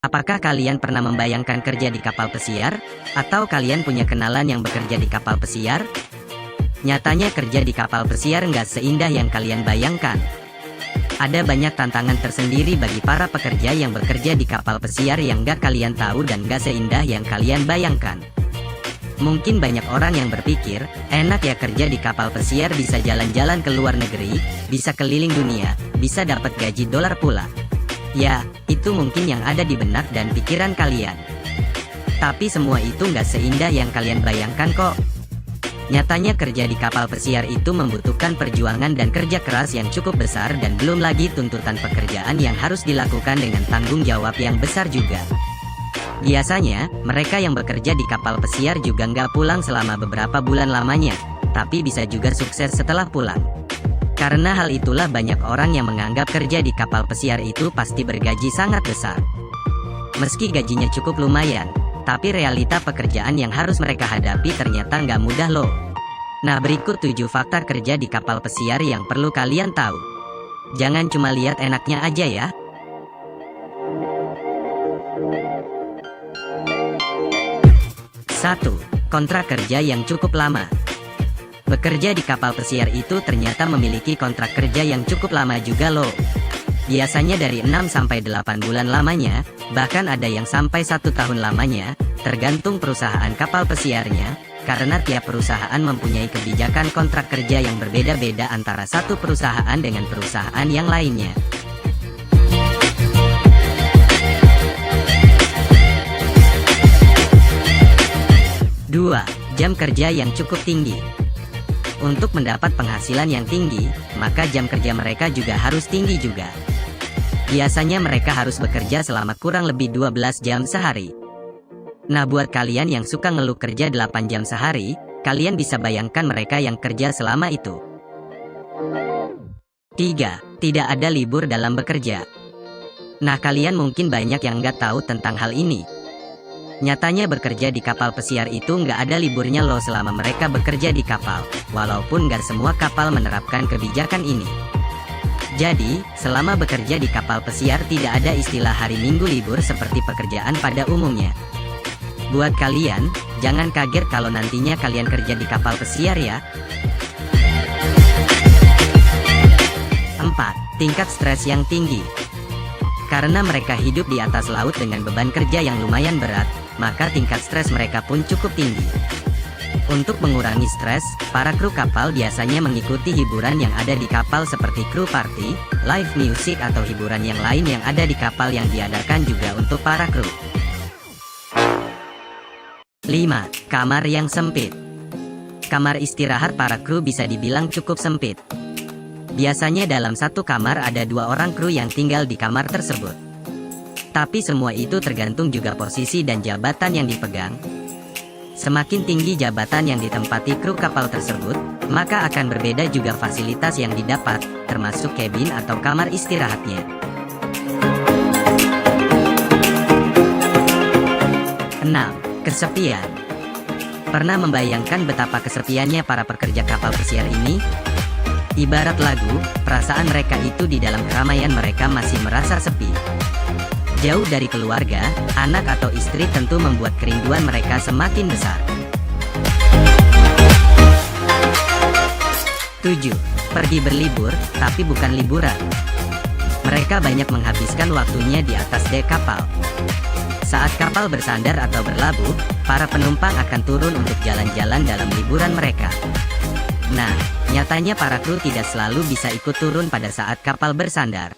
Apakah kalian pernah membayangkan kerja di kapal pesiar? Atau kalian punya kenalan yang bekerja di kapal pesiar? Nyatanya kerja di kapal pesiar nggak seindah yang kalian bayangkan. Ada banyak tantangan tersendiri bagi para pekerja yang bekerja di kapal pesiar yang nggak kalian tahu dan nggak seindah yang kalian bayangkan. Mungkin banyak orang yang berpikir, enak ya kerja di kapal pesiar, bisa jalan-jalan ke luar negeri, bisa keliling dunia, bisa dapat gaji dolar pula. Ya, itu mungkin yang ada di benak dan pikiran kalian. Tapi semua itu nggak seindah yang kalian bayangkan kok. Nyatanya kerja di kapal pesiar itu membutuhkan perjuangan dan kerja keras yang cukup besar, dan belum lagi tuntutan pekerjaan yang harus dilakukan dengan tanggung jawab yang besar juga. Biasanya, mereka yang bekerja di kapal pesiar juga nggak pulang selama beberapa bulan lamanya, tapi bisa juga sukses setelah pulang. Karena hal itulah banyak orang yang menganggap kerja di kapal pesiar itu pasti bergaji sangat besar. Meski gajinya cukup lumayan, tapi realita pekerjaan yang harus mereka hadapi ternyata nggak mudah loh. Nah, berikut 7 fakta kerja di kapal pesiar yang perlu kalian tahu. Jangan cuma lihat enaknya aja ya. 1. Kontrak kerja yang cukup lama. Bekerja di kapal pesiar itu ternyata memiliki kontrak kerja yang cukup lama juga loh. Biasanya dari 6-8 bulan lamanya, bahkan ada yang sampai 1 tahun lamanya, tergantung perusahaan kapal pesiarnya, karena tiap perusahaan mempunyai kebijakan kontrak kerja yang berbeda-beda antara satu perusahaan dengan perusahaan yang lainnya. 2. Jam kerja yang cukup tinggi. Untuk mendapat penghasilan yang tinggi, maka jam kerja mereka juga harus tinggi juga. Biasanya mereka harus bekerja selama kurang lebih 12 jam sehari. Nah, buat kalian yang suka ngeluh kerja 8 jam sehari, kalian bisa bayangkan mereka yang kerja selama itu. 3. Tidak ada libur dalam bekerja. Nah, kalian mungkin banyak yang nggak tahu tentang hal ini. Nyatanya bekerja di kapal pesiar itu nggak ada liburnya loh selama mereka bekerja di kapal, walaupun nggak semua kapal menerapkan kebijakan ini. Jadi, selama bekerja di kapal pesiar tidak ada istilah hari Minggu libur seperti pekerjaan pada umumnya. Buat kalian, jangan kaget kalau nantinya kalian kerja di kapal pesiar ya. 4. Tingkat stres yang tinggi. Karena mereka hidup di atas laut dengan beban kerja yang lumayan berat, maka tingkat stres mereka pun cukup tinggi. Untuk mengurangi stres, para kru kapal biasanya mengikuti hiburan yang ada di kapal seperti kru party, live music atau hiburan yang lain yang ada di kapal yang diadakan juga untuk para kru. 5. Kamar yang sempit. Kamar istirahat para kru bisa dibilang cukup sempit. Biasanya dalam satu kamar ada 2 orang kru yang tinggal di kamar tersebut. Tapi semua itu tergantung juga posisi dan jabatan yang dipegang. Semakin tinggi jabatan yang ditempati kru kapal tersebut, maka akan berbeda juga fasilitas yang didapat, termasuk kabin atau kamar istirahatnya. 6. Kesepian. Pernah membayangkan betapa kesepiannya para pekerja kapal pesiar ini? Ibarat lagu, perasaan mereka itu di dalam keramaian mereka masih merasa sepi. Jauh dari keluarga, anak atau istri tentu membuat kerinduan mereka semakin besar. 7. Pergi berlibur, tapi bukan liburan. Mereka banyak menghabiskan waktunya di atas dek kapal. Saat kapal bersandar atau berlabuh, para penumpang akan turun untuk jalan-jalan dalam liburan mereka. Nah, nyatanya para kru tidak selalu bisa ikut turun pada saat kapal bersandar.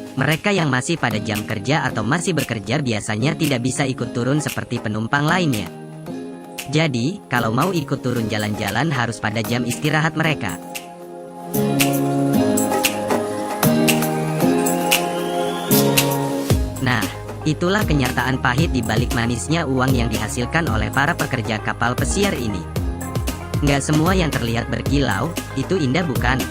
Mereka yang masih pada jam kerja atau masih bekerja biasanya tidak bisa ikut turun seperti penumpang lainnya. Jadi, kalau mau ikut turun jalan-jalan harus pada jam istirahat mereka. Nah, itulah kenyataan pahit di balik manisnya uang yang dihasilkan oleh para pekerja kapal pesiar ini. Nggak semua yang terlihat berkilau, itu indah bukan?